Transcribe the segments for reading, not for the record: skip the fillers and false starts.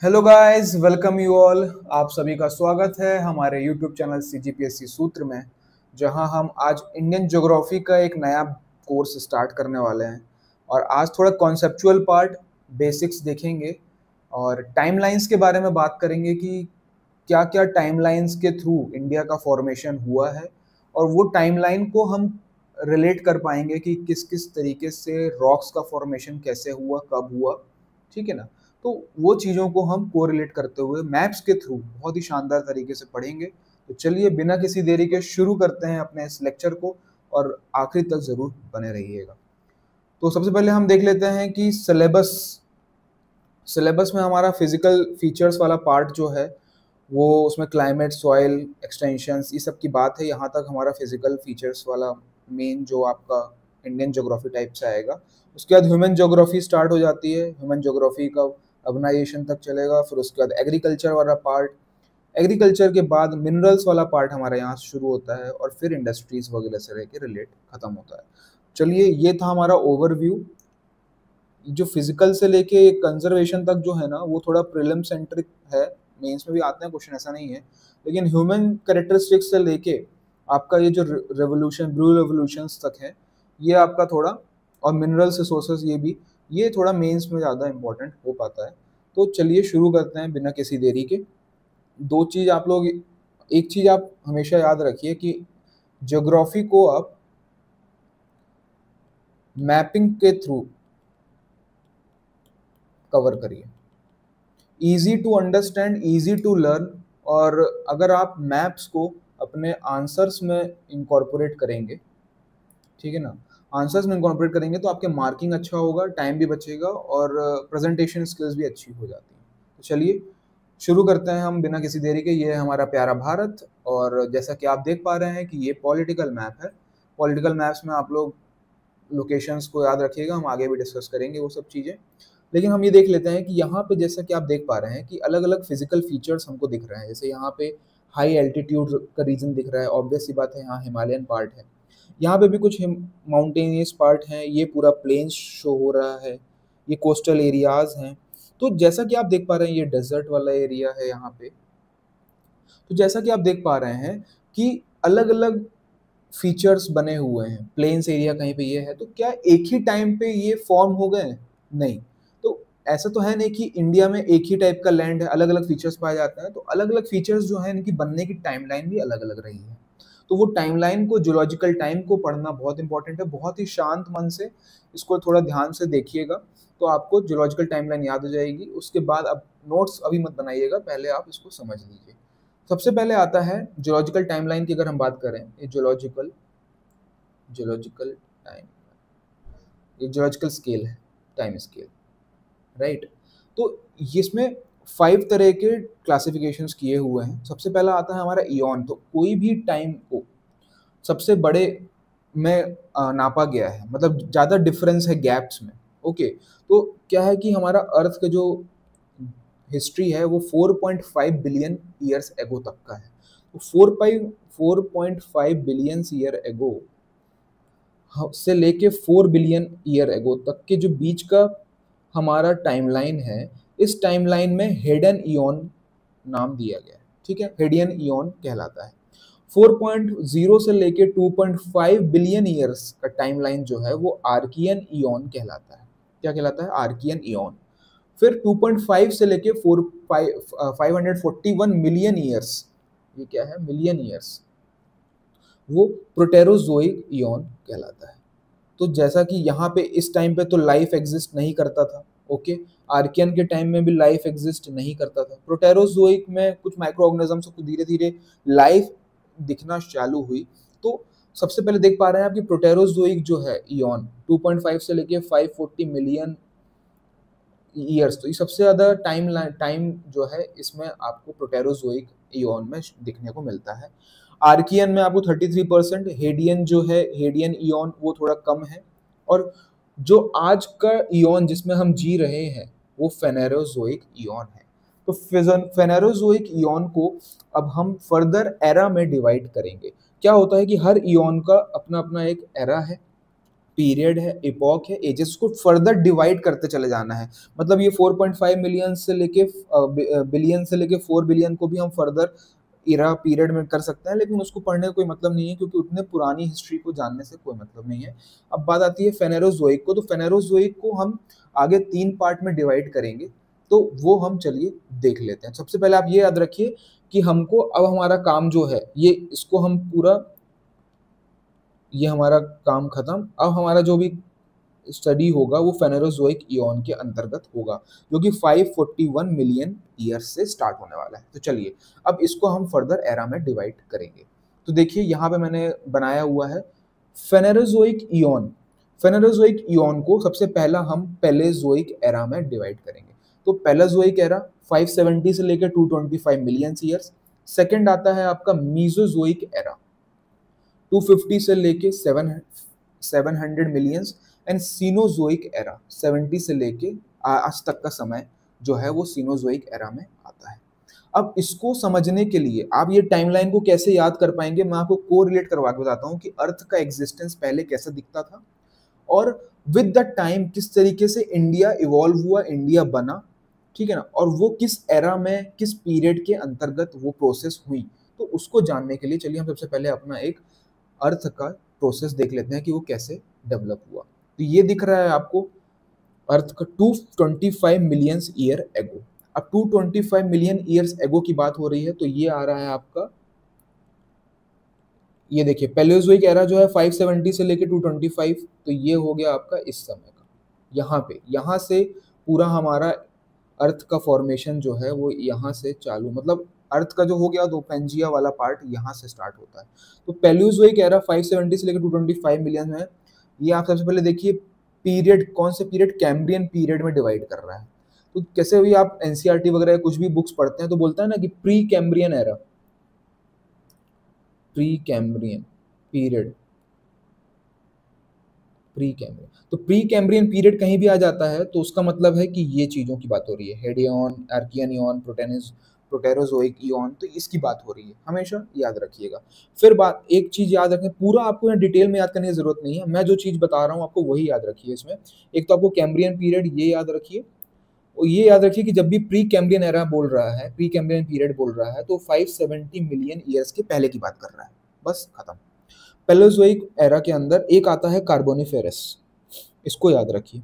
Hello guys, welcome you all. आप सभी का स्वागत है हमारे यूट्यूब चैनल CGPSC सूत्र में, जहां हम आज इंडियन ज्योग्राफी का एक नया कोर्स स्टार्ट करने वाले हैं। और आज थोड़ा कॉन्सेप्चुअल पार्ट, बेसिक्स देखेंगे और टाइमलाइंस के बारे में बात करेंगे कि क्या क्या टाइमलाइंस के थ्रू इंडिया का फॉर्मेशन हुआ है और वो टाइमलाइन को हम रिलेट कर पाएंगे कि किस किस तरीके से रॉक्स का फॉर्मेशन कैसे हुआ, कब हुआ। ठीक है ना। तो वो चीज़ों को हम कोरिलेट करते हुए मैप्स के थ्रू बहुत ही शानदार तरीके से पढ़ेंगे। तो चलिए बिना किसी देरी के शुरू करते हैं अपने इस लेक्चर को, और आखिरी तक ज़रूर बने रहिएगा। तो सबसे पहले हम देख लेते हैं कि सिलेबस सिलेबस में हमारा फिजिकल फीचर्स वाला पार्ट जो है वो, उसमें क्लाइमेट, सॉइल, एक्सटेंशंस, ये सब की बात है। यहाँ तक हमारा फिजिकल फीचर्स वाला मेन जो आपका इंडियन ज्योग्राफी टाइप से आएगा। उसके बाद ह्यूमन ज्योग्राफी स्टार्ट हो जाती है। ह्यूमन ज्योग्राफी का अर्बनाइजेशन तक चलेगा। फिर उसके बाद एग्रीकल्चर वाला पार्ट, एग्रीकल्चर के बाद मिनरल्स वाला पार्ट हमारे यहाँ शुरू होता है, और फिर इंडस्ट्रीज वगैरह से रह के रिलेट खत्म होता है। चलिए, ये था हमारा ओवरव्यू। जो फिजिकल से लेके कंजर्वेशन तक जो है ना, वो थोड़ा प्रीलिम सेंट्रिक है। मेंस में भी आते हैं क्वेश्चन, ऐसा नहीं है। लेकिन ह्यूमन कैरेक्टरिस्टिक्स से लेके आपका ये जो रेवोल्यूशन, ब्लू रेवोल्यूशंस तक है, ये आपका थोड़ा, और मिनरल रिसोर्सेज, ये भी ये थोड़ा मेंस में ज़्यादा इंपॉर्टेंट हो पाता है। तो चलिए शुरू करते हैं बिना किसी देरी के। दो चीज़ आप लोग, एक चीज़ आप हमेशा याद रखिए कि ज्योग्राफी को आप मैपिंग के थ्रू कवर करिए। Easy to understand, easy to learn. और अगर आप मैप्स को अपने आंसर्स में इंकॉर्पोरेट करेंगे, ठीक है ना, आंसर्स में इंकॉर्पोरेट करेंगे तो आपके मार्किंग अच्छा होगा, टाइम भी बचेगा, और प्रेजेंटेशन स्किल्स भी अच्छी हो जाती हैं। तो चलिए शुरू करते हैं हम बिना किसी देरी के। ये है हमारा प्यारा भारत, और जैसा कि आप देख पा रहे हैं कि ये पॉलिटिकल मैप है। पॉलिटिकल मैप्स में आप लोग लोकेशंस को याद रखिएगा, हम आगे भी डिस्कस करेंगे वो सब चीज़ें। लेकिन हम ये देख लेते हैं कि यहाँ पे जैसा कि आप देख पा रहे हैं कि अलग अलग फिजिकल फीचर्स हमको दिख रहे हैं। जैसे यहाँ पे हाई एल्टीट्यूड का रीजन दिख रहा है, ऑब्वियस सी बात है, यहाँ हिमालयन पार्ट है। यहाँ पे भी कुछ माउंटेनियस पार्ट हैं, ये पूरा प्लेन्स शो हो रहा है, ये कोस्टल एरियाज हैं। तो जैसा कि आप देख पा रहे हैं, ये डेजर्ट वाला एरिया है यहाँ पे। तो जैसा कि आप देख पा रहे हैं कि अलग अलग फीचर्स बने हुए हैं। प्लेन्स एरिया कहीं पे ये है, तो क्या एक ही टाइम पे ये फॉर्म हो गए? नहीं। तो ऐसा तो है नहीं कि इंडिया में एक ही टाइप का लैंड है, अलग अलग फीचर्स पाए जाते हैं। तो अलग अलग फीचर्स जो है, इनकी बनने की टाइमलाइन भी अलग अलग रही है। तो वो टाइमलाइन को, जियोलॉजिकल टाइम को पढ़ना बहुत इंपॉर्टेंट है। बहुत ही शांत मन से इसको थोड़ा ध्यान से देखिएगा, तो आपको जियोलॉजिकल टाइमलाइन याद हो जाएगी। उसके बाद अब नोट्स अभी मत बनाइएगा, पहले आप इसको समझ लीजिए। सबसे पहले आता है जियोलॉजिकल टाइमलाइन की। अगर हम बात करें, ये जियोलॉजिकल टाइम, ये जियोलॉजिकल स्केल है, टाइम स्केल, राइट। तो इसमें 5 तरह के क्लासिफिकेशंस किए हुए हैं। सबसे पहला आता है हमारा इयॉन। तो कोई भी टाइम को सबसे बड़े में नापा गया है, मतलब ज़्यादा डिफरेंस है गैप्स में। ओके। तो क्या है कि हमारा अर्थ का जो हिस्ट्री है वो 4.5 बिलियन ईयर्स एगो तक का है। तो 4.5 बिलियन ईयर एगो से लेके 4 बिलियन ईयर एगो तक के जो बीच का हमारा टाइमलाइन है, इस टाइमलाइन में हेडन इयॉन नाम दिया गया है। ठीक है, हेडियन इयॉन कहलाता है। 4.0 से लेके 2.5 बिलियन ईयर्स का टाइमलाइन जो है वो आर्कियन इयॉन कहलाता है। क्या कहलाता है? Archean eon. फिर 2.5 से लेके 541 मिलियन ईयर्स, ये क्या है? मिलियन ईयर्स, वो प्रोटेरोजोइक इयॉन कहलाता है। तो जैसा कि यहाँ पे इस टाइम पे तो लाइफ एग्जिस्ट नहीं करता था। ओके। आर्कियन के टाइम में भी लाइफ एग्जिस्ट नहीं करता था। प्रोटेरोजोइक में कुछ माइक्रो ऑर्गेनिजम्स को धीरे धीरे लाइफ दिखना चालू हुई। तो सबसे पहले देख पा रहे हैं आप कि प्रोटेरोजोइक जो है इयॉन 2.5 से लेके 540 मिलियन ईयर्स, तो ये सबसे ज़्यादा टाइम जो है इसमें आपको प्रोटेरोजोइक इयॉन में दिखने को मिलता है। आर्कियन में आपको 33%, हेडियन जो है, हेडियन इयॉन, वो थोड़ा कम है। और जो आज का इयॉन जिसमें हम जी रहे हैं वो फेनेरोजोइक इयॉन है। तो फेनेरोजोइक इयॉन को अब हम फर्दर एरा में डिवाइड करेंगे। क्या होता है कि हर इयॉन का अपना अपना एक एरा है। पीरियड है, इपॉक है, एजेस को फर्दर डिवाइड करते चले जाना है। मतलब ये 4.5 मिलियन से लेके बिलियन से लेके 4 बिलियन को भी हम फर्दर इरा पीरियड में कर सकते हैं, लेकिन उसको पढ़ने का कोई मतलब नहीं है क्योंकि उतने पुरानी हिस्ट्री को जानने से कोई मतलब नहीं है। अब बात आती है फेनेरोजोइक को, तो फेनेरोजोइक को हम आगे 3 पार्ट में डिवाइड करेंगे, तो वो हम चलिए देख लेते हैं। सबसे पहले आप ये याद रखिए कि हमको अब हमारा काम जो है ये इसको हम पूरा, ये हमारा काम खत्म। अब हमारा जो भी स्टडी होगा वो फेनेरोजोइक इयॉन के अंतर्गत होगा, जो कि 541 मिलियन ईयर से स्टार्ट होने वाला है। तो चलिए अब इसको हम फर्दर एरा में डिवाइड करेंगे। तो देखिए यहाँ पे मैंने बनाया हुआ है फेनेरोजोइक इयॉन। फेनेरोजोइक इयॉन को सबसे पहला हम पैलेजोइक एरा में डिवाइड करेंगे। तो पैलेजोइक एरा 570 से लेकर 225 मिलियन ईयर्स। सेकेंड आता है आपका मीजोजोइक एरा 250 से लेके 700 मिलियंस। एंड सीनोजोइक एरा 70 से लेके आज तक का समय जो है वो सीनोजोइक एरा में आता है। अब इसको समझने के लिए आप ये टाइमलाइन को कैसे याद कर पाएंगे, मैं आपको कोरिलेट करवा के बताता हूँ कि अर्थ का एग्जिस्टेंस पहले कैसा दिखता था और विद द टाइम किस तरीके से इंडिया इवॉल्व हुआ, इंडिया बना, ठीक है ना, और वो किस एरा में किस पीरियड के अंतर्गत वो प्रोसेस हुई। तो उसको जानने के लिए चलिए हम सबसे पहले अपना एक अर्थ का प्रोसेस देख लेते हैं कि वो कैसे डेवलप हुआ। तो ये दिख रहा है आपको अर्थ का 225 मिलियन ईयर एगो। अब 225 मिलियन ईयर्स एगो की बात हो रही है, तो ये आ रहा है आपका, ये देखिए पैलेओजोइक एरा जो है 570 से लेके 225, तो ये हो गया आपका इस समय का। यहाँ पे यहाँ से पूरा हमारा अर्थ का फॉर्मेशन जो है वो यहाँ से चालू, मतलब अर्थ का जो हो गया तो पेंजिया वाला पार्ट यहाँ से स्टार्ट होता है। तो पैलेओजोइक एरा 570 से लेकर 225 मिलियन है। ये आप सबसे पहले देखिए पीरियड कौन से पीरियड, कैम्ब्रियन पीरियड में डिवाइड कर रहा है। तो कैसे भी आप एनसीईआरटी वगैरह कुछ भी बुक्स पढ़ते हैं तो बोलता है ना कि pre Cambrian era, pre Cambrian period, pre Cambrian. तो प्री कैम्ब्रियन पीरियड कहीं भी आ जाता है तो उसका मतलब है कि ये चीज़ों की बात हो रही है, Hadean, Archean eon, Proterozoic eon, तो इसकी बात हो रही है, हमेशा याद रखिएगा। फिर बात एक चीज़ याद रखें, पूरा आपको यहाँ डिटेल में याद करने की जरूरत नहीं है, मैं जो चीज़ बता रहा हूँ आपको वही याद रखिए इसमें। एक तो आपको कैम्ब्रियन पीरियड ये याद रखिए, और ये याद रखिए कि जब भी प्री कैम्ब्रियन एरा बोल रहा है, प्री कैम्ब्रियन पीरियड बोल रहा है, तो 570 मिलियन ईयर्स के पहले की बात कर रहा है, बस खत्म। पैलेओजोइक एरा के अंदर एक आता है कार्बोनिफेरस, इसको याद रखिए,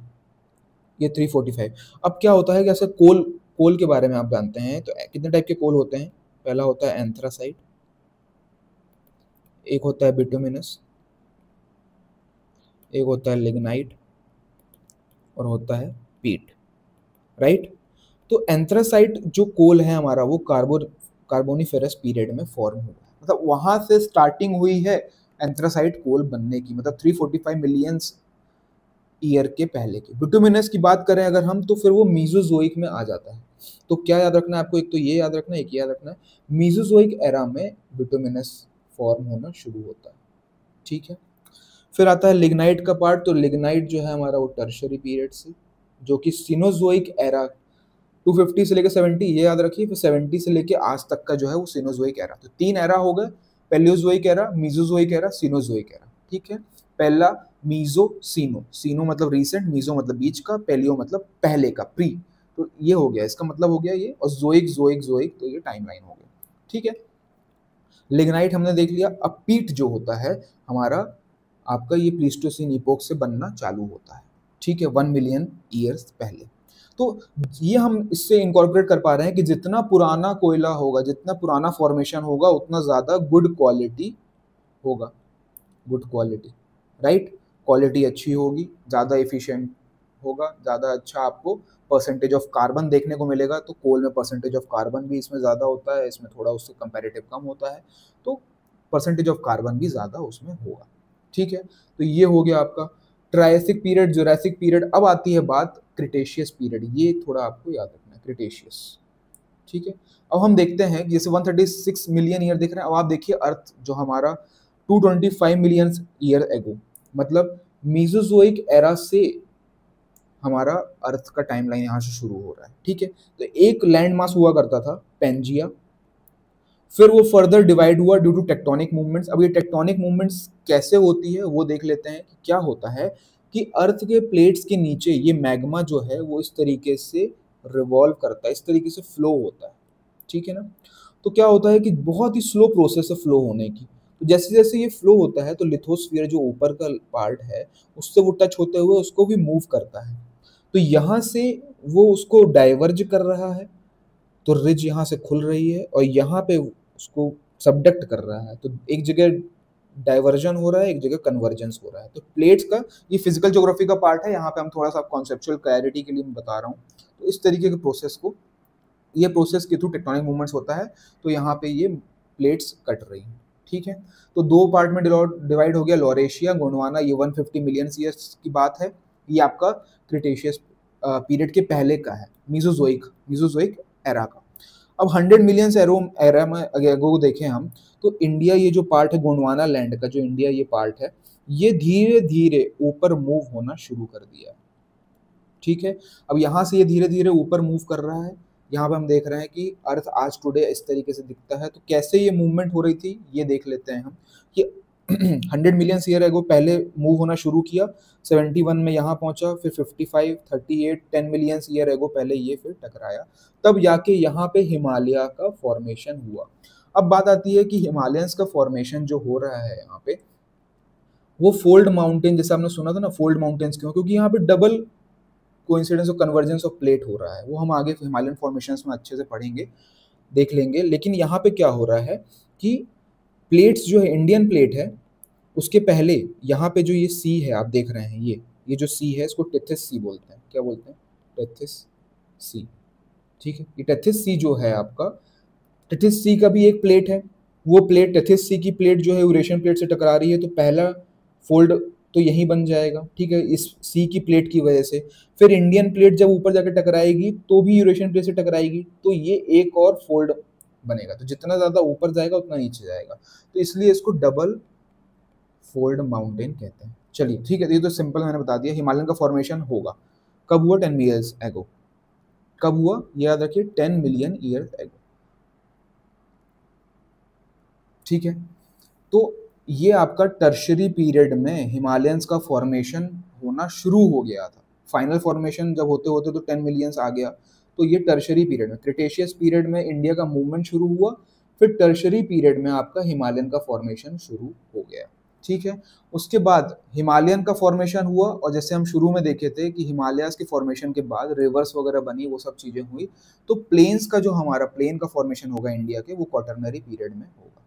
ये 345। अब क्या होता है कि ऐसे कोल, कोल के बारे में आप जानते हैं तो कितने टाइप के कोल होते हैं। पहला होता है एंथ्रासाइट, एक होता है बिटुमिनस, एक होता है लिग्नाइट, और होता है पीट, राइट। तो एंथ्रासाइट जो कोल है हमारा वो कार्बोनिफेरस पीरियड में फॉर्म हुआ है, मतलब वहां से स्टार्टिंग हुई है एंथ्रासाइट कोल बनने की, मतलब 345 मिलियन ईयर के पहले की। बिटुमिनस की बात करें अगर हम तो फिर वो मीजोजोइक में आ जाता है। तो क्या याद रखना है आपको, एक तो ये याद रखना है, एक याद रखना है मीजोजोइक एरा में बिटुमिनस फॉर्म होना शुरू होता है, ठीक है। फिर आता है लिग्नाइट का पार्ट, तो लिग्नाइट जो है हमारा वो टर्शरी पीरियड से, जो कि सिनोजोइक एरा 250 से लेकर 70, ये याद रखिए, फिर 70 से लेकर आज तक का जो है वो सिनोजोइक एरा। तो 3 एरा हो गए, Palaeozoic era, Mesozoic era, Cenozoic era, ठीक है। पहला मीजो, सीनो, सीनो मतलब रीसेंट, मीजो मतलब बीच का, पैलियो मतलब पहले का, प्री, तो ये हो गया, इसका मतलब हो गया ये, और जोइक जोइक जोइक, तो ये टाइमलाइन हो गया, ठीक है। लिग्नाइट हमने देख लिया। अब पीट जो होता है हमारा आपका, ये प्लीस्टोसिन इपोक से बनना चालू होता है, ठीक है, 1 मिलियन ईयर्स पहले। तो ये हम इससे इंकॉर्पोरेट कर पा रहे हैं कि जितना पुराना कोयला होगा, जितना पुराना फॉर्मेशन होगा, उतना ज़्यादा गुड क्वालिटी होगा, गुड क्वालिटी, राइट। क्वालिटी अच्छी होगी, ज़्यादा एफिशिएंट होगा, ज़्यादा अच्छा आपको परसेंटेज ऑफ कार्बन देखने को मिलेगा। तो कोल में परसेंटेज ऑफ कार्बन भी इसमें ज़्यादा होता है, इसमें थोड़ा उससे कंपैरेटिव कम होता है, तो परसेंटेज ऑफ कार्बन भी ज़्यादा उसमें होगा, ठीक है। तो ये हो गया आपका ट्रायसिक पीरियड, जुरासिक पीरियड। अब आती है बात क्रिटेशियस पीरियड, ये थोड़ा आपको याद रखना है, क्रिटेशियस, ठीक है। अब हम देखते हैं जैसे 136 मिलियन ईयर दिख रहे हैं। अब आप देखिए अर्थ जो हमारा 225 मिलियन ईयर एगो, मतलब मीजोजोइक एरा से हमारा अर्थ का टाइमलाइन यहाँ से शुरू हो रहा है, ठीक है। तो एक लैंड मास हुआ करता था पेंजिया, फिर वो फर्दर डिवाइड हुआ ड्यू टू टेक्टोनिक मूवमेंट्स। अब ये टेक्टोनिक मूवमेंट्स कैसे होती है वो देख लेते हैं कि क्या होता है कि अर्थ के प्लेट्स के नीचे ये मैग्मा जो है वो इस तरीके से रिवॉल्व करता है, इस तरीके से फ्लो होता है, ठीक है ना। तो क्या होता है कि बहुत ही स्लो प्रोसेस है फ्लो होने की। तो जैसे जैसे ये फ्लो होता है तो लिथोस्फीयर जो ऊपर का पार्ट है उससे वो टच होते हुए उसको भी मूव करता है। तो यहाँ से वो उसको डाइवर्ज कर रहा है, तो रिज यहाँ से खुल रही है और यहाँ पे उसको सबडक्ट कर रहा है। तो एक जगह डाइवर्जन हो रहा है, एक जगह कन्वर्जेंस हो रहा है। तो प्लेट्स का ये फिजिकल ज्योग्राफी का पार्ट है, यहाँ पे हम थोड़ा सा कॉन्सेप्चुअल क्लैरिटी के लिए मैं बता रहा हूँ। तो इस तरीके के प्रोसेस को, ये प्रोसेस के थ्रू टेक्टोनिक मूवमेंट्स होता है। तो यहाँ पे ये प्लेट्स कट रही हैं, ठीक है। तो दो पार्ट में डिवाइड हो गया, लॉरेशिया, गोंडवाना, ये 150 मिलियन ईयर्स की बात है। ये आपका क्रिटेशियस पीरियड के पहले का है, मीजोजोइक एरा का। अब 100 मिलियन एरा में अगो देखें हम, तो इंडिया ये जो पार्ट है गोंडवाना लैंड का, जो इंडिया ये पार्ट है, ये धीरे धीरे ऊपर मूव होना शुरू कर दिया है, ठीक है। अब यहाँ से ये धीरे धीरे ऊपर मूव कर रहा है। यहाँ पे हम देख रहे हैं कि अर्थ आज टुडे इस तरीके से दिखता है। तो कैसे ये मूवमेंट हो रही थी ये देख लेते हैं हम कि 100 मिलियन ईयर एगो पहले मूव होना शुरू किया, 71 में यहाँ पहुंचा, फिर 55, 38, 10 मिलियन ईयर एगो पहले ये फिर टकराया, तब जाके यहाँ पे हिमालय का फॉर्मेशन हुआ। अब बात आती है कि हिमालयंस का फॉर्मेशन जो हो रहा है यहाँ पे, वो फोल्ड माउंटेन, जैसे आपने सुना था ना फोल्ड माउंटेन्स क्यों, क्योंकि यहाँ पे डबल कोइंसिडेंस और कन्वर्जेंस ऑफ प्लेट हो रहा है। वो हम आगे हिमालयन फॉर्मेशंस में अच्छे से पढ़ेंगे, देख लेंगे। लेकिन यहाँ पे क्या हो रहा है कि प्लेट्स जो है, इंडियन प्लेट है, उसके पहले यहाँ पे जो ये सी है आप देख रहे हैं, ये जो सी है इसको टेथिस सी बोलते हैं। क्या बोलते हैं? टेथिस सी, ठीक है। ये टेथिस सी जो है आपका, टेथिस सी का भी एक प्लेट है। वो प्लेट, टेथिस सी की प्लेट जो है यूरेशियन प्लेट से टकरा रही है, तो पहला फोल्ड तो यही बन जाएगा, ठीक है, इस सी की प्लेट की वजह से। फिर इंडियन प्लेट जब ऊपर जाकर टकराएगी तो भी यूरेशियन प्लेट से टकराएगी, तो ये एक और फोल्ड बनेगा। तो जितना ज़्यादा ऊपर जाएगा उतना नीचे जाएगा, तो इसलिए इसको डबल फोल्ड माउंटेन कहते हैं। चलिए ठीक है, ये तो सिंपल मैंने बता दिया। हिमालयन का फॉर्मेशन होगा कब हुआ? 10 मिलियन एगो। कब हुआ ये याद रखिए, 10 मिलियन ईयर एगो, ठीक है। तो ये आपका टर्शरी पीरियड में हिमालयंस का फॉर्मेशन होना शुरू हो गया था। फाइनल फॉर्मेशन जब होते होते तो 10 मिलियंस आ गया। तो ये टर्शरी पीरियड में, क्रिटेशियस पीरियड में इंडिया का मूवमेंट शुरू हुआ, फिर टर्शरी पीरियड में आपका हिमालयन का फॉर्मेशन शुरू हो गया, ठीक है। उसके बाद हिमालयन का फॉर्मेशन हुआ, और जैसे हम शुरू में देखे थे कि हिमालयस के फॉर्मेशन के बाद रिवर्स वगैरह बनी, वो सब चीज़ें हुई। तो प्लेन्स का जो हमारा प्लेन का फॉर्मेशन होगा इंडिया के, वो क्वाटरनरी पीरियड में होगा,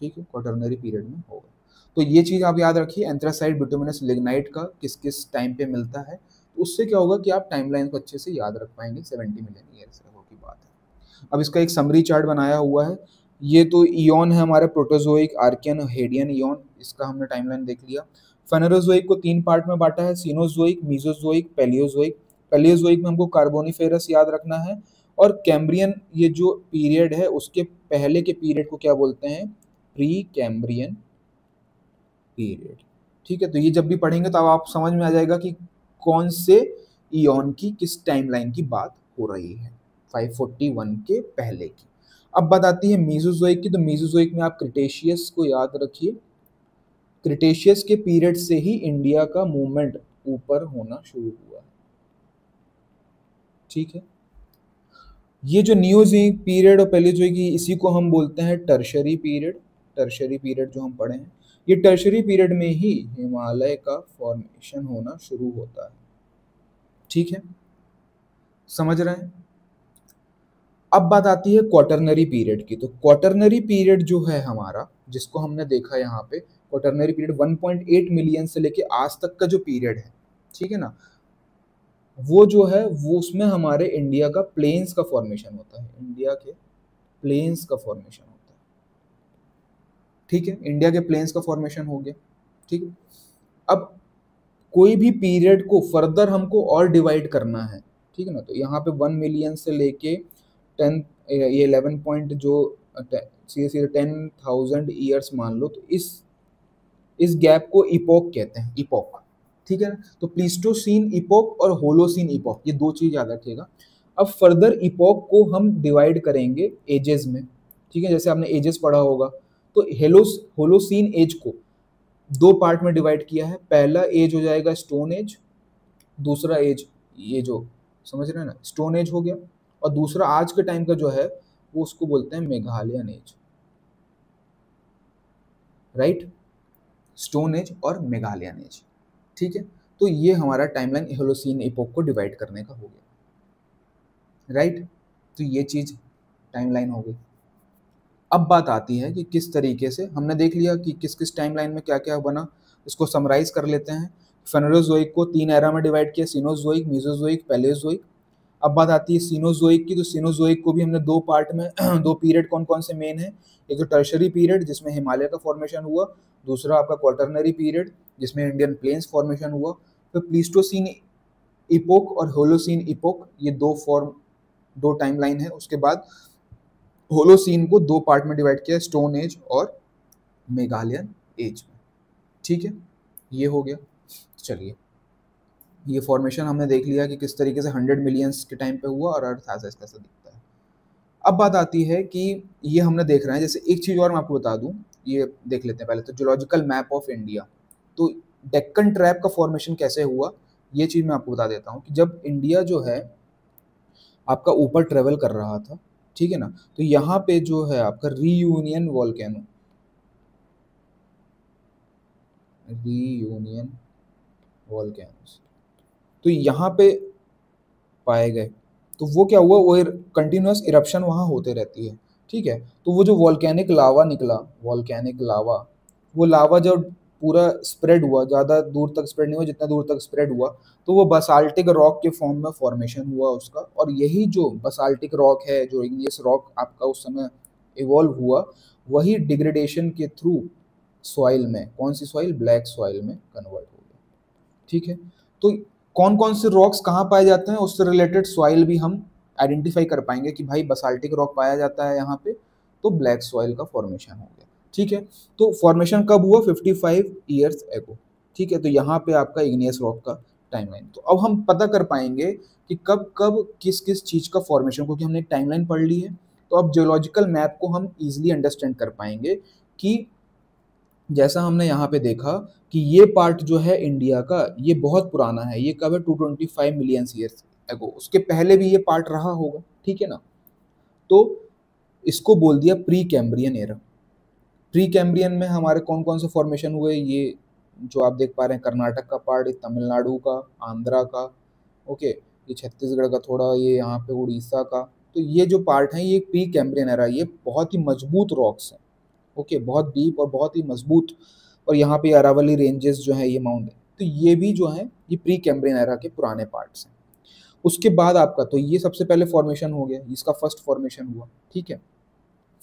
ठीक है, क्वाटरनरी पीरियड में होगा। तो ये चीज़ आप याद रखिए, एंथ्रासाइट, बिटुमिनस, लिग्नाइट का किस किस टाइम पे मिलता है। तो उससे क्या होगा कि आप टाइमलाइन को अच्छे से याद रख पाएंगे। 70 मिलियन ईयर्स की बात है। अब इसका एक समरी चार्ट बनाया हुआ है। ये तो इयन है हमारा, प्रोटोजोइक, आर्कियन, हेडियन इयन, इसका हमने टाइमलाइन देख लिया। फेनेरोजोइक को 3 पार्ट में बांटा है, सीनोजोइक, मीजोजोइक, पैलियोजोइक। पैलियोजोइक में हमको कार्बोनिफेरस याद रखना है, और कैम्ब्रियन ये जो पीरियड है उसके पहले के पीरियड को क्या बोलते हैं? प्री कैम्ब्रियन पीरियड, ठीक है। तो ये जब भी पढ़ेंगे तो अब आप समझ में आ जाएगा कि कौन से इयन की किस टाइमलाइन की बात हो रही है, 541 के पहले की। अब बात आती है मीजोजोइक की। तो मीजोजोइक में आप क्रिटेशियस को याद रखिए। क्रिटेशियस के पीरियड से ही इंडिया का मूवमेंट ऊपर होना शुरू हुआ है, ठीक है। ये जो नियोजोइक पीरियड और पैलियोजोइक, इसी को हम बोलते हैं टर्शरी पीरियड। टर्शरी पीरियड जो हम पढ़े हैं, ये टर्शरी पीरियड में ही हिमालय का फॉर्मेशन होना शुरू होता है, ठीक है, समझ रहे हैं। अब बात आती है क्वाटरनरी पीरियड की। तो क्वाटरनरी पीरियड जो है हमारा, जिसको हमने देखा यहाँ पे, क्वाटरनरी पीरियड 1.8 मिलियन से लेके आज तक का जो पीरियड है, ठीक है ना, वो जो है वो उसमें हमारे इंडिया का प्लेन्स का फॉर्मेशन होता है। इंडिया के प्लेन्स का फॉर्मेशन होता है, ठीक है। इंडिया के प्लेन्स का फॉर्मेशन हो गया, ठीक है। अब कोई भी पीरियड को फर्दर हमको और डिवाइड करना है, ठीक है ना। तो यहाँ पे 1 मिलियन से लेके 10, ये 11 पॉइंट जो सीधे सीधे 10,000 ईयर्स मान लो, तो इस गैप को इपोक कहते हैं, इपोक, ठीक है ना। तो प्लीस्टोसीन इपोक और होलोसीन इपोक, ये दो चीज याद रखिएगा। अब फर्दर इपोक को हम डिवाइड करेंगे एजेस में, ठीक है, जैसे आपने एजेस पढ़ा होगा, तो होलोसीन एज को दो पार्ट में डिवाइड किया है। पहला एज हो जाएगा स्टोन एज, दूसरा एज ये जो समझ रहे हैं ना स्टोन एज हो गया, और दूसरा आज के टाइम का जो है वो उसको बोलते हैं Meghalayan age, right, stone age और मेघालयन एज। ठीक है, तो ये हमारा टाइमलाइन होलोसीन इपोक को डिवाइड करने का हो गया, राइट। तो ये चीज टाइमलाइन हो गई। अब बात आती है कि किस तरीके से हमने देख लिया कि किस किस टाइमलाइन में क्या क्या बना, इसको समराइज कर लेते हैं। फेनोजोइक को 3 एरा में डिवाइड किया, सीनोजोइक, मेसोजोइक, पैलेओजोइक। अब बात आती है सीनोजोइक की, तो सीनोजोइक को भी हमने दो पार्ट में दो पीरियड कौन कौन से मेन है, एक तो टर्शरी पीरियड जिसमें हिमालय का फॉर्मेशन हुआ, दूसरा आपका क्वार्टरनरी पीरियड जिसमें इंडियन प्लेन्स फॉर्मेशन हुआ। फिर प्लीस्टोसीन इपोक और होलोसीन इपोक, ये दो टाइमलाइन है। उसके बाद होलोसीन को दो पार्ट में डिवाइड किया, स्टोन एज और मेघालयन एज में। ठीक है, ये हो गया। चलिए, ये फॉर्मेशन हमने देख लिया कि किस तरीके से 100 मिलियंस के टाइम पे हुआ और अर्थ ऐसा कैसा दिखता है। अब बात आती है कि ये हमने देख रहे हैं, जैसे एक चीज़ और मैं आपको बता दूं, ये देख लेते हैं पहले तो जियोलॉजिकल मैप ऑफ इंडिया। तो डेक्कन ट्रैप का फॉर्मेशन कैसे हुआ, ये चीज़ मैं आपको बता देता हूँ कि जब इंडिया जो है आपका ऊपर ट्रेवल कर रहा था, ठीक है ना, तो यहाँ पे जो है आपका रीयूनियन वॉल्केनोस तो यहाँ पे पाए गए। तो वो क्या हुआ, वो कंटिन्यूस इरप्शन वहाँ होते रहती है। ठीक है, तो वो जो वॉल्केनिक लावा निकला, वॉल्केनिक लावा, वो लावा जब पूरा स्प्रेड हुआ, ज़्यादा दूर तक स्प्रेड नहीं हुआ, जितना दूर तक स्प्रेड हुआ तो वो बसाल्टिक रॉक के फॉर्म में फॉर्मेशन हुआ उसका। और यही जो बसाल्टिक रॉक है, जो इग्नियस रॉक आपका उस समय इवॉल्व हुआ, वही डिग्रेडेशन के थ्रू सॉइल में, कौन सी सॉइल, ब्लैक सॉइल में कन्वर्ट हो गया। ठीक है, तो कौन कौन से रॉक्स कहाँ पाए जाते हैं उससे रिलेटेड सॉइल भी हम आइडेंटिफाई कर पाएंगे कि भाई बसाल्टिक रॉक पाया जाता है यहाँ पे, तो ब्लैक सॉइल का फॉर्मेशन हो गया। ठीक है, तो फॉर्मेशन कब हुआ, 55 ईयर्स एगो। ठीक है, तो यहाँ पे आपका इग्नियस रॉक का टाइमलाइन। तो अब हम पता कर पाएंगे कि कब कब किस किस चीज़ का फॉर्मेशन, क्योंकि हमने टाइमलाइन पढ़ ली है। तो अब जियोलॉजिकल मैप को हम इजिली अंडरस्टैंड कर पाएंगे कि जैसा हमने यहाँ पे देखा कि ये पार्ट जो है इंडिया का, ये बहुत पुराना है, ये कब है, 225 मिलियन ईयर्स एगो। उसके पहले भी ये पार्ट रहा होगा, ठीक है ना। तो इसको बोल दिया pre Cambrian era. Pre Cambrian में हमारे कौन कौन से फॉर्मेशन हुए, ये जो आप देख पा रहे हैं, कर्नाटक का पार्ट, तमिलनाडु का, आंध्रा का, ओके, ये छत्तीसगढ़ का थोड़ा, ये यहाँ पे उड़ीसा का। तो ये जो पार्ट है ये प्री कैम्ब्रियन एरा, ये बहुत ही मजबूत रॉक्स हैं, ओके, बहुत डीप और बहुत ही मजबूत। और यहाँ पे अरावली रेंजेस जो है, ये माउंट, तो ये भी जो है ये प्री कैम्ब्रियन एरा के पुराने पार्ट्स हैं। उसके बाद आपका, तो ये सबसे पहले फॉर्मेशन हो गया, इसका फर्स्ट फॉर्मेशन हुआ। ठीक है,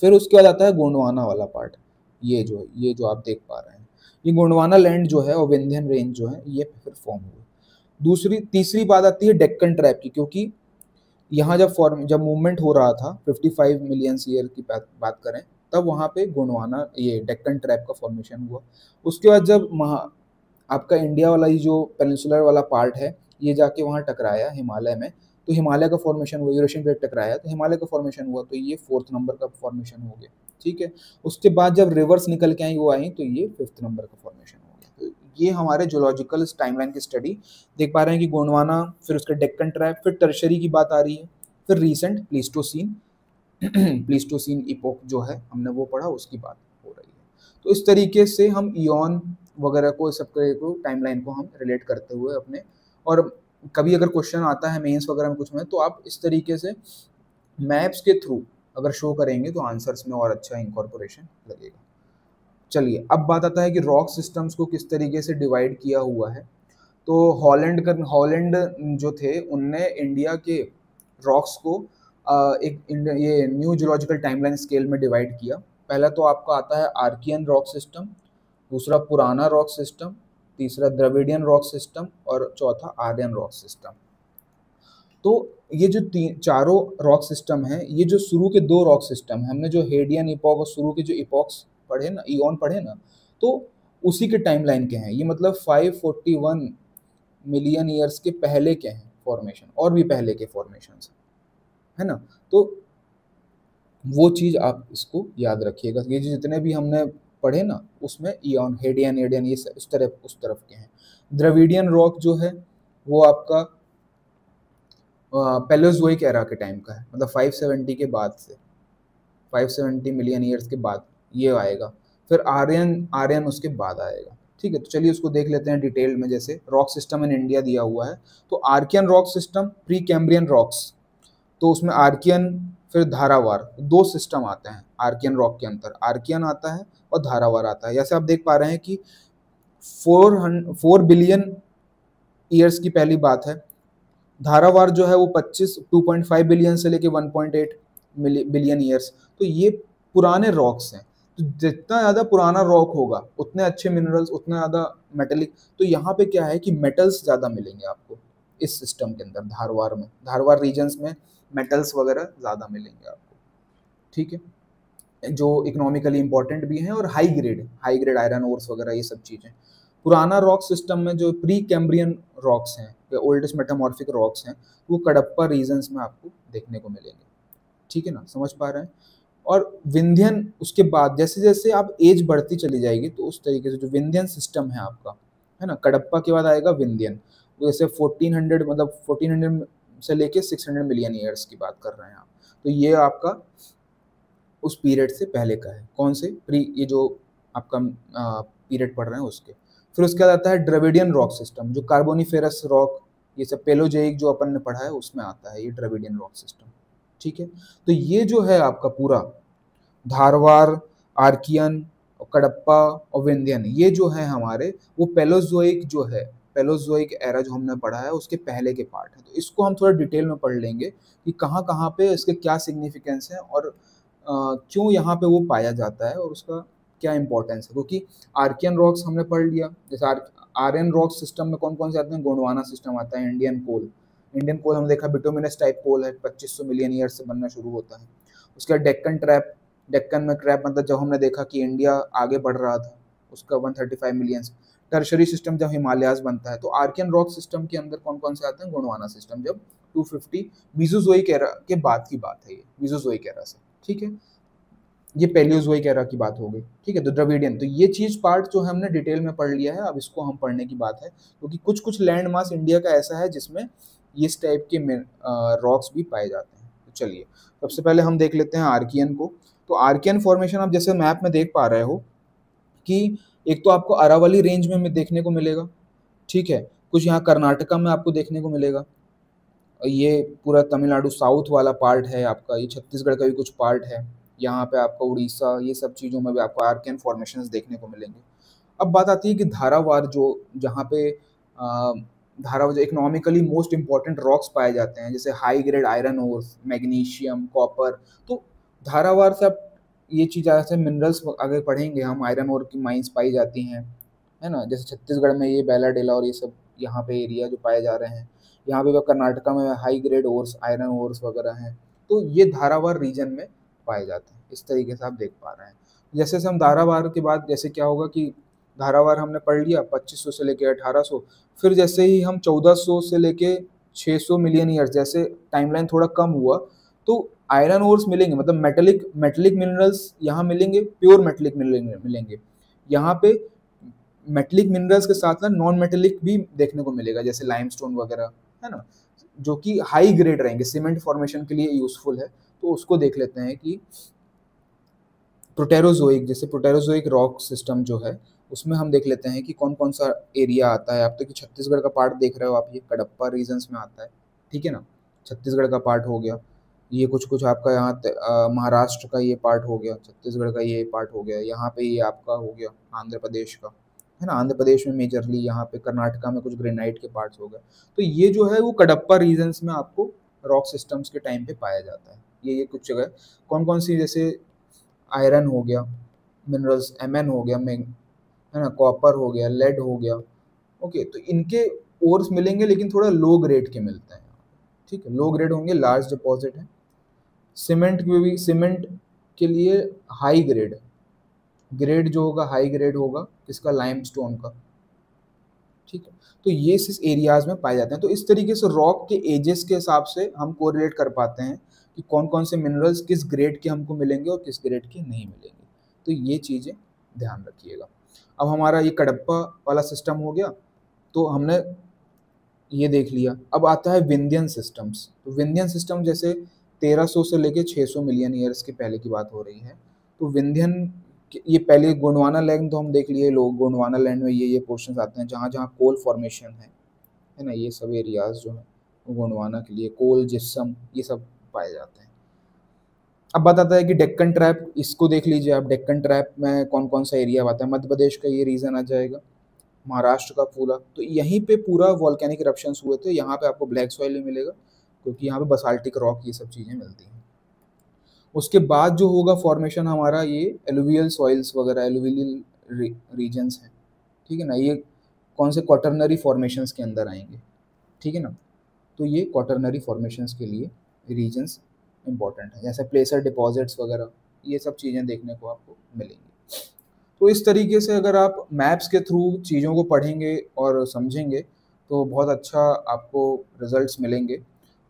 फिर उसके बाद आता है गोंडवाना वाला पार्ट, ये जो आप देख पा रहे हैं, ये गोंडवाना लैंड जो है और विंध्यन रेंज जो है, ये फिर फॉर्म हुआ। तीसरी बात आती है डेक्कन ट्रैप की, क्योंकि यहाँ जब मूवमेंट हो रहा था 55 मिलियन ईयर की बात करें, तब वहाँ पे गोंडवाना, ये डेक्कन ट्रैप का फॉर्मेशन हुआ। उसके बाद जब आपका इंडिया वाला ये जो पेनिनसुलर वाला पार्ट है, ये जाके वहाँ टकराया हिमालय में, तो हिमालय का फॉर्मेशन हुआ, यूरेशियन प्लेट टकराया तो हिमालय का फॉर्मेशन हुआ, तो ये 4th नंबर का फॉर्मेशन हो गया। ठीक है, उसके बाद जब रिवर्स निकल के आई वो आई, तो ये 5th नंबर का फॉर्मेशन हो गया। तो ये हमारे जियोलॉजिकल टाइमलाइन की स्टडी देख पा रहे हैं कि गोंडवाना, फिर उसका डेक्कन ट्रैप, फिर टर्शरी की बात आ रही है, फिर रिसेंट प्लीस्टोसीन प्लीस्टोसीन इपोक जो है हमने वो पढ़ा, उसकी बात हो रही है। तो इस तरीके से हम इयॉन वगैरह को, सबके को टाइमलाइन को हम रिलेट करते हुए अपने, और कभी अगर क्वेश्चन आता है मेंस वगैरह में कुछ में, तो आप इस तरीके से मैप्स के थ्रू अगर शो करेंगे तो आंसर्स में और अच्छा इंकॉर्पोरेशन लगेगा। चलिए, अब बात आता है कि रॉक सिस्टम्स को किस तरीके से डिवाइड किया हुआ है। तो हॉलैंड जो थे, उनने इंडिया के रॉक्स को ये न्यू जियोलॉजिकल टाइमलाइन स्केल में डिवाइड किया। पहला तो आपका आता है आर्कियन रॉक सिस्टम, दूसरा पुराना रॉक सिस्टम, तीसरा द्रविडियन रॉक सिस्टम, और चौथा आर्यन रॉक सिस्टम। तो ये जो चारों रॉक सिस्टम है, ये जो शुरू के दो रॉक सिस्टम है, हमने जो हेडियन इपॉक और शुरू के जो इपॉक्स पढ़े ना, ईओन पढ़े ना, तो उसी के टाइमलाइन के हैं ये, मतलब 541 मिलियन ईयर्स के पहले के हैं फॉर्मेशन, और भी पहले के फॉर्मेशन है ना। तो वो चीज़ आप इसको याद रखिएगा। ये जो जितने भी हमने पढ़े ना, उसमें इयॉन, हेडियन, एडियन, ये उस तरफ के हैं। द्रविडियन रॉक जो है वो आपका पेलोजोइक एरा के टाइम का है, मतलब 570 के बाद से, 570 मिलियन ईयर्स के बाद ये आएगा। फिर आर्यन आर्यन उसके बाद आएगा। ठीक है, तो चलिए उसको देख लेते हैं डिटेल में। जैसे रॉक सिस्टम इन इंडिया दिया हुआ है, तो Archean rock system, pre Cambrian rocks, तो उसमें आर्कियन फिर धारावार, दो सिस्टम आते हैं आर्कियन रॉक के अंदर। आर्कियन आता है और धारावार आता है। जैसे आप देख पा रहे हैं कि 4 बिलियन ईयर्स की पहली बात है। धारावार जो है वो 2.5 बिलियन से लेके 1.8 बिलियन ईयर्स। तो ये पुराने रॉक्स हैं। तो जितना ज़्यादा पुराना रॉक होगा उतने अच्छे मिनरल्स, उतना ज़्यादा मेटेलिक। तो यहाँ पे क्या है कि मेटल्स ज़्यादा मिलेंगे आपको इस सिस्टम के अंदर, धारवार में, धारवार रीजन्स में मेटल्स वगैरह ज़्यादा मिलेंगे आपको। ठीक है, जो इकोनॉमिकली इंपॉर्टेंट भी हैं और हाई ग्रेड आयरन ओर्स वगैरह, ये सब चीज़ें। पुराना रॉक सिस्टम में जो प्री कैम्ब्रियन रॉक्स हैं या ओल्डेस्ट मेटामॉर्फिक रॉक्स हैं, वो कडप्पा रीजन्स में आपको देखने को मिलेंगे। ठीक है ना, समझ पा रहे हैं। और विंध्यन उसके बाद, जैसे जैसे आप एज बढ़ती चली जाएगी तो उस तरीके से जो विंध्यन सिस्टम है आपका, है ना, कडप्पा के बाद आएगा विंध्यन। जैसे 1400, मतलब 1400 से लेके 600 मिलियन ईयर्स की बात कर रहे हैं आप। तो ये आपका उस पीरियड से पहले का है। कौन से प्री, ये जो आपका पीरियड पढ़ रहे हैं उसके। फिर उसके बाद आता है द्रविडियन रॉक सिस्टम, जो कार्बोनिफेरस रॉक, ये सब पेलोजेइक जो अपन ने पढ़ा है उसमें आता है ये द्रविडियन रॉक सिस्टम। ठीक है, तो ये जो है आपका पूरा धारवार, आर्कियन, कडप्पा और विंध्यन, ये जो है हमारे वो पेलोजोइक जो है, पेलोजोइक एरा जो हमने पढ़ा है उसके पहले के पार्ट है। तो इसको हम थोड़ा डिटेल में पढ़ लेंगे कि कहाँ कहाँ पे इसके क्या सिग्निफिकेंस है और क्यों यहाँ पे वो पाया जाता है और उसका क्या इंपॉर्टेंस है। क्योंकि आर्कियन रॉक्स हमने पढ़ लिया। जैसे आर्यन रॉक सिस्टम में कौन कौन से आते हैं, गोंडवाना सिस्टम आता है, इंडियन कोल, इंडियन कोल हम देखा बिटुमिनस टाइप कोल है, 2500 मिलियन ईयर से बनना शुरू होता है। उसका डेक्कन ट्रैप, डेक्कन में ट्रैप, मतलब जब हमने देखा कि इंडिया आगे बढ़ रहा था, उसका 135 मिलियन। टर्शरी सिस्टम जब हिमालयाज बनता है। तो आर्कियन रॉक सिस्टम के अंदर कौन कौन से आते हैं, गोंडवाना सिस्टम जब 250 मीसोजोइक एरा के बाद की बात है, ये मीसोजोइक एरा से। ठीक है, ये पैलियोजोइक एरा की बात हो गई। ठीक है, तो द्रविडियन, तो ये चीज पार्ट जो हमने डिटेल में पढ़ लिया है, अब इसको हम पढ़ने की बात है। क्योंकि कुछ कुछ लैंड मास इंडिया का ऐसा है जिसमें इस टाइप के रॉक्स भी पाए जाते हैं। तो चलिए सबसे पहले हम देख लेते हैं आर्कियन को। तो आर्कियन फॉर्मेशन आप जैसे मैप में देख पा रहे हो कि एक तो आपको अरावली रेंज में देखने को मिलेगा। ठीक है, कुछ यहाँ कर्नाटका में आपको देखने को मिलेगा। ये पूरा तमिलनाडु साउथ वाला पार्ट है आपका, ये छत्तीसगढ़ का भी कुछ पार्ट है। यहाँ पे आपका उड़ीसा, ये सब चीज़ों में भी आपको आर्कियन फॉर्मेशंस देखने को मिलेंगे। अब बात आती है कि धारावार, जो जहाँ पे धारावार इकोनॉमिकली मोस्ट इंपॉर्टेंट रॉक्स पाए जाते हैं, जैसे high grade iron ores, magnesium, copper. तो धारावार से आप ये चीज़ ऐसे मिनरल्स आगे पढ़ेंगे हम, आयरन ओर की माइंस पाई जाती हैं, है ना। जैसे छत्तीसगढ़ में ये बैलाडेला और ये सब यहाँ पे एरिया जो पाए जा रहे हैं। यहाँ पे कर्नाटका में high grade ores, iron ores वगैरह हैं। तो ये धारावार रीजन में पाए जाते हैं। इस तरीके से आप देख पा रहे हैं। जैसे से हम धारावार के बाद जैसे क्या होगा कि धारावार हमने पढ़ लिया 2500 से लेके 1800। फिर जैसे ही हम 1400 से लेके 600 मिलियन ईयर्स, जैसे टाइमलाइन थोड़ा कम हुआ, तो आयरन ओर्स मिलेंगे, मतलब मेटेलिक मेटेलिक मिनरल्स यहाँ मिलेंगे, प्योर मेटेलिक मिलेंगे यहाँ पे। मेटेलिक मिनरल्स के साथ ना नॉन मेटेलिक भी देखने को मिलेगा, जैसे लाइमस्टोन वगैरह, है ना, जो कि हाई ग्रेड रहेंगे, सीमेंट फॉर्मेशन के लिए यूजफुल है। तो उसको देख लेते हैं कि प्रोटेरोजोइक, जैसे प्रोटेरोजोइक रॉक सिस्टम जो है उसमें हम देख लेते हैं कि कौन कौन सा एरिया आता है। आप तो कि छत्तीसगढ़ का पार्ट देख रहे हो आप, ये कडप्पा रीजन्स में आता है। ठीक है ना, छत्तीसगढ़ का पार्ट हो गया। ये कुछ कुछ आपका यहाँ महाराष्ट्र का ये पार्ट हो गया, छत्तीसगढ़ का ये पार्ट हो गया, यहाँ पे ये आपका हो गया आंध्र प्रदेश का, है ना। आंध्र प्रदेश में मेजरली, यहाँ पे कर्नाटका में कुछ ग्रेनाइट के पार्ट्स हो गए। तो ये जो है वो कडप्पा रीजन्स में आपको रॉक सिस्टम्स के टाइम पे पाया जाता है। ये कुछ जगह कौन कौन सी, जैसे आयरन हो गया, मिनरल्स एमएन हो गया, है ना, कॉपर हो गया, लेड हो गया। ओके, तो इनके ओर्स मिलेंगे लेकिन थोड़ा लो ग्रेड के मिलते हैं। ठीक है, लो ग्रेड होंगे, लार्ज डिपॉजिट है। सीमेंट में भी, सीमेंट के लिए हाई ग्रेड, ग्रेड जो होगा हाई ग्रेड होगा किसका, लाइमस्टोन का। ठीक है। तो ये इस एरियाज में पाए जाते हैं। तो इस तरीके से रॉक के एजेस के हिसाब से हम कोरिलेट कर पाते हैं कि कौन कौन से मिनरल्स किस ग्रेड के हमको मिलेंगे और किस ग्रेड के नहीं मिलेंगे। तो ये चीज़ें ध्यान रखिएगा। अब हमारा ये कडप्पा वाला सिस्टम हो गया, तो हमने ये देख लिया। अब आता है विंध्यन सिस्टम्स। तो विंध्यन सिस्टम जैसे 1300 से लेके 600 मिलियन ईयर्स के पहले की बात हो रही है। तो विंध्यन ये पहले गोंडवाना लैंड तो हम देख लिए लोग, गोंडवाना लैंड में ये पोर्शंस आते हैं जहाँ जहाँ कोल फॉर्मेशन है ना, ये सब एरियाज जो है वो गोंडवाना के लिए कोल जिप्सम ये सब पाए जाते हैं। अब बताता है कि डेक्कन ट्रैप, इसको देख लीजिए आप। डेक्कन ट्रैप में कौन कौन सा एरिया आता है, मध्य प्रदेश का ये रीजन आ जाएगा, महाराष्ट्र का पूरा। तो यहीं पे पूरा वॉल्केनिक इरप्शंस हुए थे। यहाँ पे आपको ब्लैक सॉइल नहीं मिलेगा क्योंकि यहाँ पे बसाल्टिक रॉक ये सब चीज़ें मिलती हैं। उसके बाद जो होगा फॉर्मेशन हमारा, ये एलुवियल सॉइल्स वगैरह, एलुवियल रीजन्स हैं, ठीक है ना। ये कौन से क्वाटरनरी फॉर्मेशंस के अंदर आएंगे, ठीक है ना। तो ये क्वाटरनरी फॉर्मेशंस के लिए रीजन्स इंपॉर्टेंट है, जैसे प्लेसर डिपॉजिट्स वगैरह, ये सब चीज़ें देखने को आपको मिलेंगी। तो इस तरीके से अगर आप मैप्स के थ्रू चीज़ों को पढ़ेंगे और समझेंगे तो बहुत अच्छा आपको रिजल्ट्स मिलेंगे।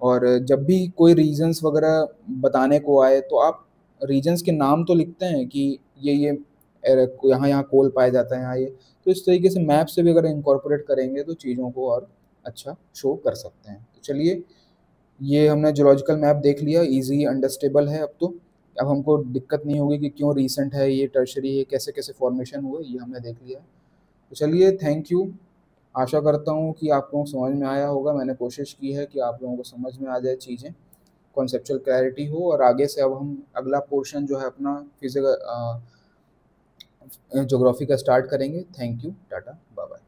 और जब भी कोई रीजन्स वगैरह बताने को आए तो आप रीजन्स के नाम तो लिखते हैं कि ये यहाँ यहाँ कोल पाया जाता है, यहाँ ये। तो इस तरीके से मैप से भी अगर इंकॉर्पोरेट करेंगे तो चीज़ों को और अच्छा शो कर सकते हैं। तो चलिए, ये हमने जियोलॉजिकल मैप देख लिया, इजी अंडरस्टेबल है अब तो। अब हमको दिक्कत नहीं होगी कि क्यों रीसेंट है, ये टर्शरी है, कैसे कैसे फॉर्मेशन हुए, ये हमने देख लिया है। तो चलिए, थैंक यू। आशा करता हूँ कि आप लोगों को समझ में आया होगा। मैंने कोशिश की है कि आप लोगों को समझ में आ जाए चीज़ें, कॉन्सेप्चुअल क्लैरिटी हो। और आगे से अब हम अगला पोर्शन जो है अपना फिजिकल ज्योग्राफी का स्टार्ट करेंगे। Thank you, tata, bye bye.